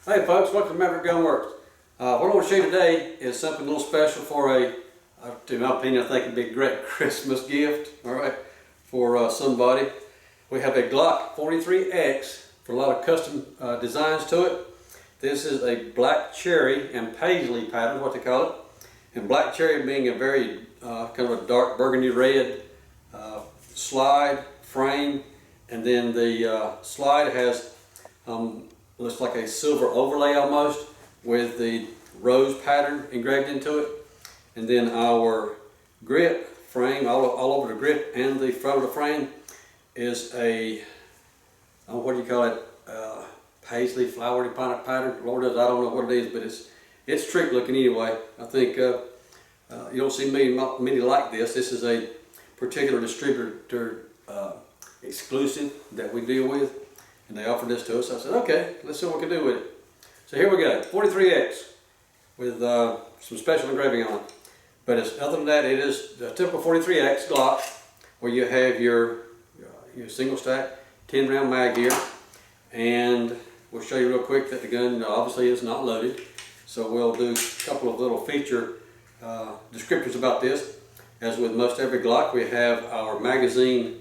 Hey folks, welcome to Maverick Gun Works. What I want to show you today is something a little special for in my opinion, I think it'd be a great Christmas gift, all right, for somebody. We have a Glock 43X for a lot of custom designs to it. This is a Black Cherry and Paisley pattern, what they call it. And Black Cherry being a very kind of a dark burgundy red slide frame, and then the slide has looks like a silver overlay almost with the rose pattern engraved into it. And then our grip frame, all over the grip and the front of the frame, is a, what do you call it, paisley flowery pattern. Lord knows, I don't know what it is, but it's trick looking anyway. I think you don't see many like this. This is a particular distributor exclusive that we deal with, and they offered this to us. I said, okay, let's see what we can do with it. So here we go, 43X with some special engraving on it. But other than that, it is the typical 43X Glock, where you have your single stack 10 round mag here, and we'll show you real quick that the gun obviously is not loaded. So we'll do a couple of little feature descriptors about this. As with most every Glock, we have our magazine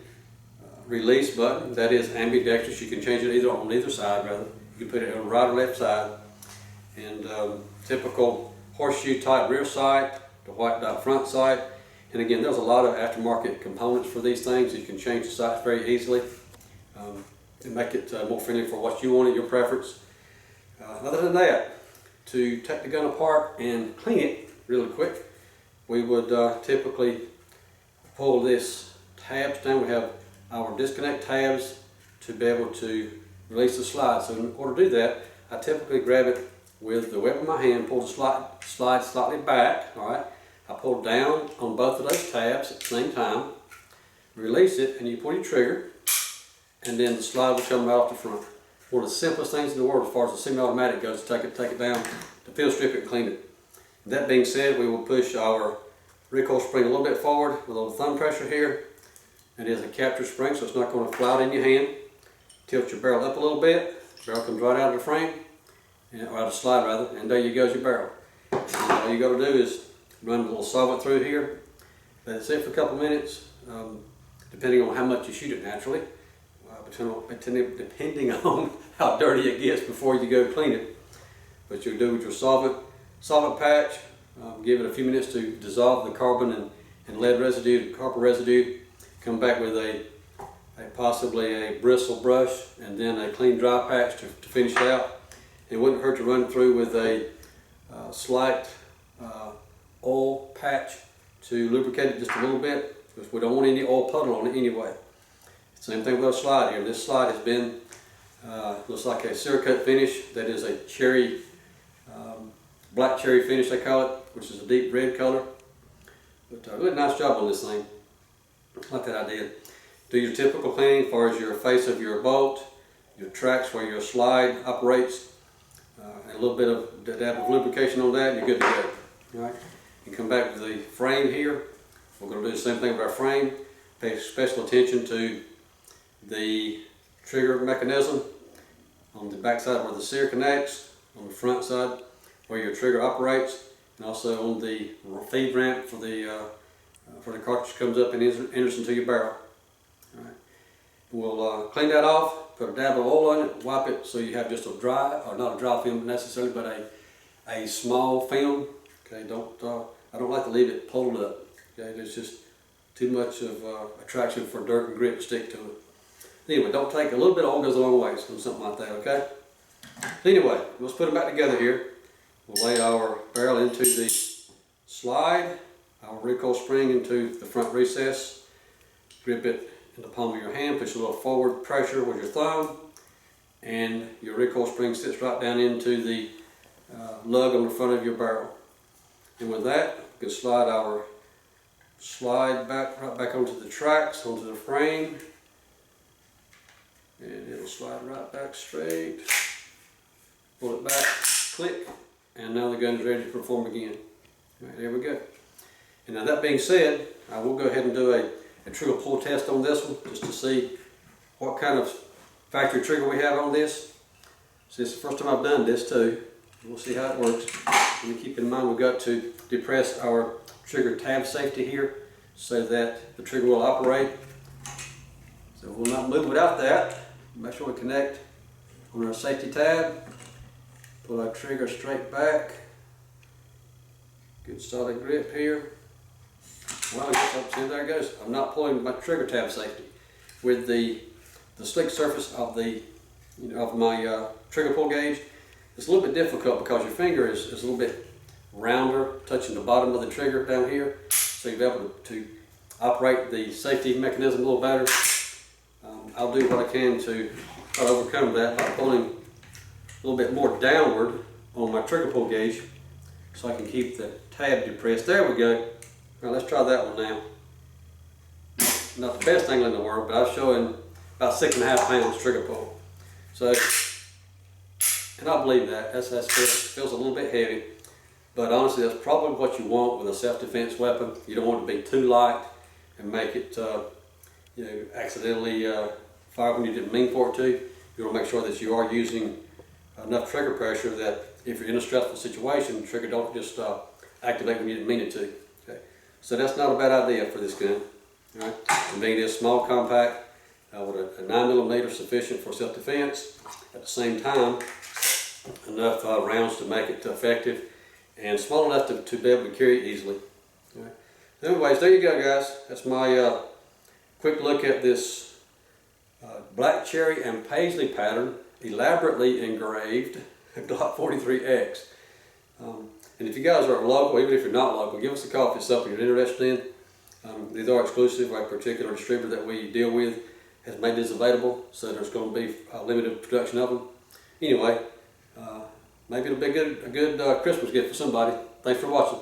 release button that is ambidextrous. You can change it on either side, rather. You can put it on the right or left side. And typical horseshoe type rear sight, the white dot front sight. And again, there's a lot of aftermarket components for these things. You can change the sights very easily and make it more friendly for what you want at your preference. Other than that, to take the gun apart and clean it really quick, we would typically pull this tabs down. We have our disconnect tabs to be able to release the slide. So in order to do that, I typically grab it with the whip in my hand, pull the slide slightly back, all right? I pull down on both of those tabs at the same time, release it, and you pull your trigger, and then the slide will come right off the front. One of the simplest things in the world as far as the semi-automatic goes, take it down, to field strip it and clean it. That being said, we will push our recoil spring a little bit forward with a little thumb pressure here. It is a capture spring, so it's not going to flout in your hand. Tilt your barrel up a little bit, barrel comes right out of the frame, or out of the slide rather, and there you goes your barrel. And all you got to do is run a little solvent through here, let it sit for a couple minutes, depending on how much you shoot it naturally, depending on how dirty it gets before you go clean it. But you'll do with your solvent patch, give it a few minutes to dissolve the carbon and lead residue, copper residue. Come back with possibly a bristle brush and then a clean dry patch to finish it out. It wouldn't hurt to run through with a slight oil patch to lubricate it just a little bit, because we don't want any oil puddle on it anyway. Same thing with a slide here. This slide has been, looks like a Cerakote finish. That is a cherry, black cherry finish they call it, which is a deep red color. But really nice job on this thing. Like that I did. Do your typical cleaning as far as your face of your bolt, your tracks where your slide operates, and a little bit of dab of lubrication on that, and you're good to go. All right. You come back to the frame here. We're going to do the same thing with our frame. Pay special attention to the trigger mechanism on the back side where the sear connects, on the front side where your trigger operates, and also on the feed ramp for the cartridge comes up and enters into your barrel. All right. We'll clean that off, put a dab of oil on it, wipe it so you have just a dry, or not a dry film necessarily, but a small film. Okay, I don't like to leave it pulled up. Okay, there's just too much of attraction for dirt and grit to stick to it. Anyway, don't take a little bit of oil, goes a long ways on something like that. Okay. Anyway, let's put them back together here. We'll lay our barrel into the slide, our recoil spring into the front recess, grip it in the palm of your hand, push a little forward pressure with your thumb, and your recoil spring sits right down into the lug on the front of your barrel. And with that, we can slide our slide right back onto the tracks, onto the frame, and it'll slide right back straight. Pull it back, click, and now the gun is ready to perform again. All right, there we go. And now that being said, I will go ahead and do a trigger pull test on this one, just to see what kind of factory trigger we have on this. this is the first time I've done this too. We'll see how it works. And keep in mind we've got to depress our trigger tab safety here so that the trigger will operate. So we'll not move without that. Make sure we connect on our safety tab. Pull our trigger straight back. Good solid grip here. Well, see, there it goes. I'm not pulling my trigger tab safety. With the slick surface of the of my trigger pull gauge, it's a little bit difficult because your finger is a little bit rounder, touching the bottom of the trigger down here. So you'll be able to operate the safety mechanism a little better. I'll do what I can to try to overcome that by pulling a little bit more downward on my trigger pull gauge so I can keep the tab depressed. There we go. All right, let's try that one now. Not the best angle in the world, but I was showing about 6.5 pounds trigger pull. So, and I believe that. That feels a little bit heavy, but honestly that's probably what you want with a self-defense weapon. You don't want it to be too light and make it accidentally fire when you didn't mean for it to. You want to make sure that you are using enough trigger pressure that if you're in a stressful situation, the trigger don't just activate when you didn't mean it to. Okay, so that's not a bad idea for this gun. All right, and being this small, compact, with a 9mm sufficient for self-defense. At the same time, enough rounds to make it effective, and small enough to be able to carry it easily. All right. Anyways, there you go, guys. That's my quick look at this Black Cherry and Paisley pattern, elaborately engraved Glock 43X. And if you guys are local, even if you're not local, give us a call if it's something you're interested in. These are exclusive. A particular distributor that we deal with has made this available, so there's going to be a limited production of them. Anyway, maybe it'll be a good Christmas gift for somebody. Thanks for watching.